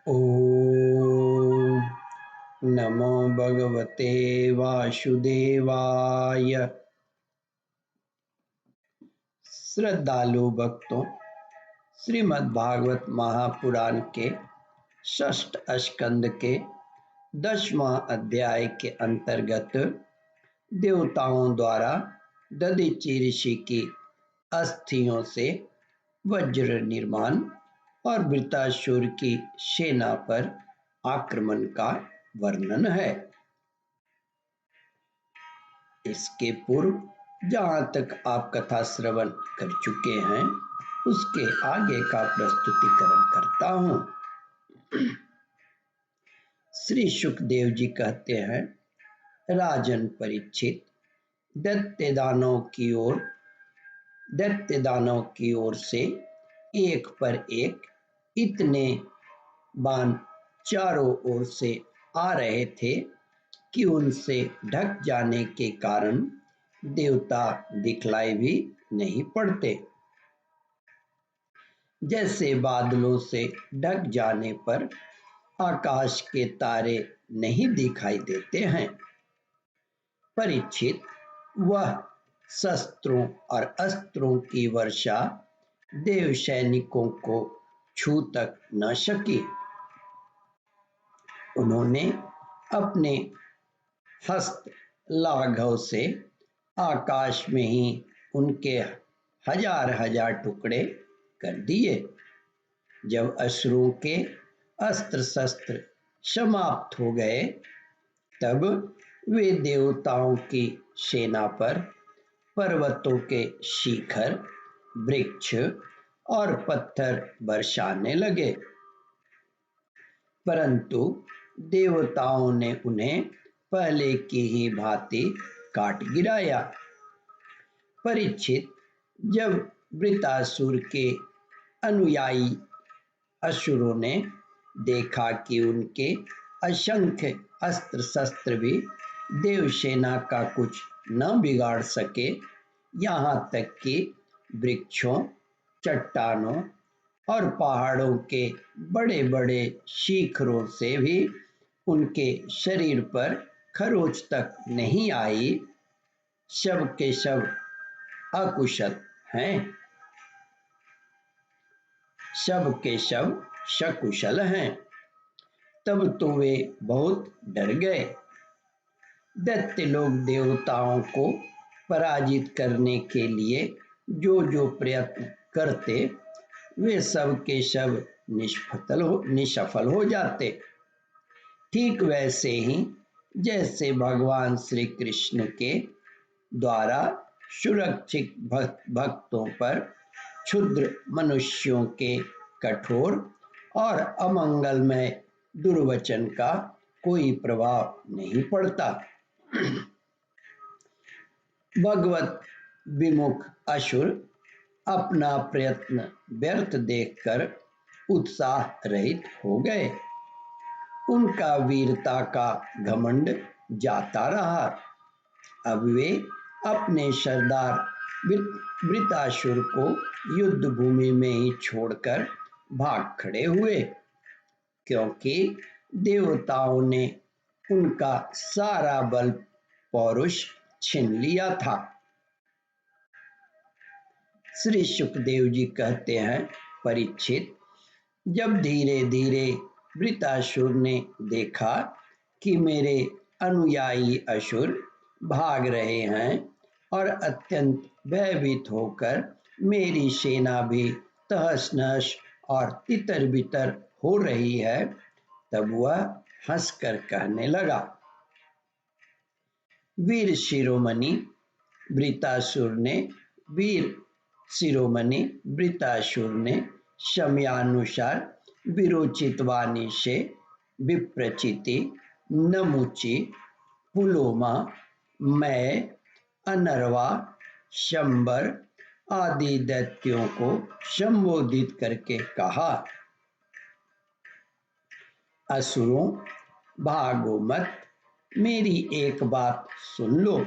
ॐ नमो भगवते वासुदेवाय। श्रद्धालु भक्तों, श्रीमद् भागवत महापुराण के षष्ठ स्कंद के 10वां अध्याय के अंतर्गत देवताओं द्वारा दधीचि ऋषि की अस्थियों से वज्र निर्माण और वृत्रासुर की सेना पर आक्रमण का वर्णन है। इसके पूर्व जहाँ तक आप कथा श्रवण कर चुके हैं, उसके आगे का प्रस्तुतिकरण करता हूँ। श्री सुखदेव जी कहते हैं, राजन परीक्षित, दैत्य दानव की ओर से एक पर एक इतने बाण चारों ओर से आ रहे थे कि उनसे ढक जाने के कारण देवता दिखलाई भी नहीं पड़ते। जैसे बादलों से ढक जाने पर आकाश के तारे नहीं दिखाई देते हैं। परीक्षित, वह शस्त्रों और अस्त्रों की वर्षा देव सैनिकों को छू तक न सकी। उन्होंने अपने हस्त लाघव से आकाश में ही उनके हजार हजार टुकड़े कर दिए। जब असुरों के अस्त्र शस्त्र समाप्त हो गए, तब वे देवताओं की सेना पर पर्वतों के शिखर, वृक्ष और पत्थर बरसाने लगे, परंतु देवताओं ने उन्हें पहले की ही भांति काट गिराया। परीक्षित, जब वृत्रासुर के अनुयायी असुरों ने देखा कि उनके असंख्य अस्त्र शस्त्र भी देवसेना का कुछ न बिगाड़ सके, यहाँ तक कि वृक्षों, चट्टानों और पहाड़ों के बड़े बड़े शिखरों से भी उनके शरीर पर खरोंच तक नहीं आई, सब के सब अकुशल हैं, सब के सब सकुशल हैं। तब तो वे बहुत डर गए। दैत्य लोग देवताओं को पराजित करने के लिए जो जो प्रयत्न करते, वे सब के सब निष्फल हो जाते। ठीक वैसे ही जैसे भगवान श्री कृष्ण के द्वारा सुरक्षित भक्तों पर क्षुद्र मनुष्यों के कठोर और अमंगलमय दुर्वचन का कोई प्रभाव नहीं पड़ता। भगवत विमुख असुर अपना प्रयत्न व्यर्थ देखकर उत्साह रहित हो गए। उनका वीरता का घमंड जाता रहा। अब वे अपने सरदार वृत्रासुर को युद्ध भूमि में ही छोड़कर भाग खड़े हुए, क्योंकि देवताओं ने उनका सारा बल पौरुष छीन लिया था। श्री सुखदेव जी कहते हैं, परीक्षित, जब धीरे धीरे वृत्रासुर ने देखा कि मेरे अनुयायी असुर भाग रहे हैं और अत्यंत भयभीत होकर मेरी सेना भी तहस नहस और तितर बितर हो रही है, तब वह हंसकर कहने लगा, वीर शिरोमणि वृत्रासुर ने समयानुसार विरोचित वाणी से विप्रचिति, नमुचि, पुलोमा, मय, अनर्वा, शंबर आदि दैत्यों को संबोधित करके कहा, असुरों, भागो मत, मेरी एक बात सुन लो।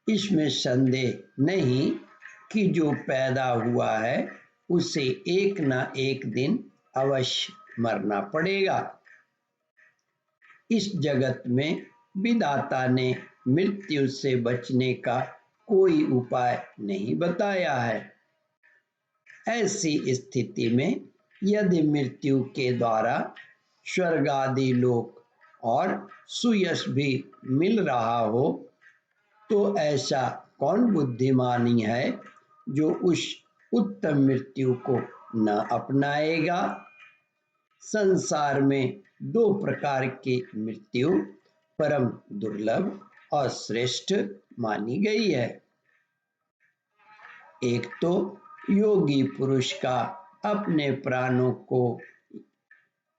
इसमें संदेह नहीं कि जो पैदा हुआ है उसे एक न एक दिन अवश्य मरना पड़ेगा। इस जगत में विधाता ने मृत्यु से बचने का कोई उपाय नहीं बताया है। ऐसी स्थिति में यदि मृत्यु के द्वारा स्वर्ग आदि लोक और सुयश भी मिल रहा हो तो ऐसा कौन बुद्धिमानी है जो उस उत्तम मृत्यु को न अपनाएगा। संसार में दो प्रकार की मृत्यु परम दुर्लभ और श्रेष्ठ मानी गई है। एक तो योगी पुरुष का अपने प्राणों को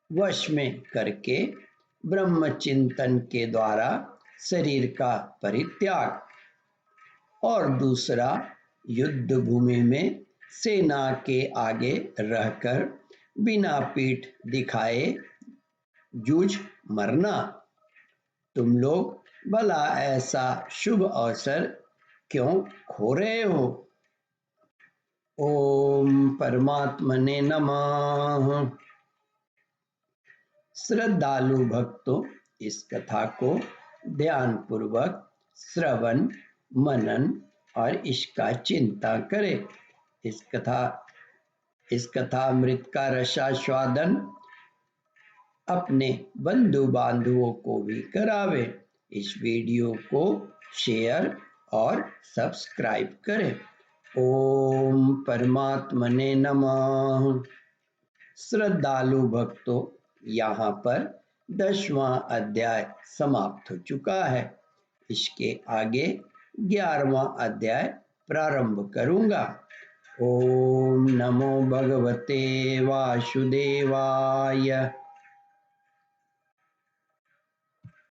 वश में करके ब्रह्म चिंतन के द्वारा शरीर का परित्याग, और दूसरा युद्ध भूमि में सेना के आगे रहकर बिना पीठ दिखाए जूझ मरना। तुम लोग भला ऐसा शुभ अवसर क्यों खो रहे हो। ओम परमात्मने नमः। श्रद्धालु भक्तों, इस कथा को ध्यान पूर्वक श्रवण मनन और इसका चिंता करें। इस कथामृत का रसास्वादन अपने बंधु बांधवों को भी करावे। इस वीडियो को शेयर और सब्सक्राइब करें। ओम परमात्मने नमः। श्रद्धालु भक्तों, यहाँ पर 10वां अध्याय समाप्त हो चुका है। इसके आगे 11वां अध्याय प्रारंभ करूंगा। ओम नमो भगवते वासुदेवाय।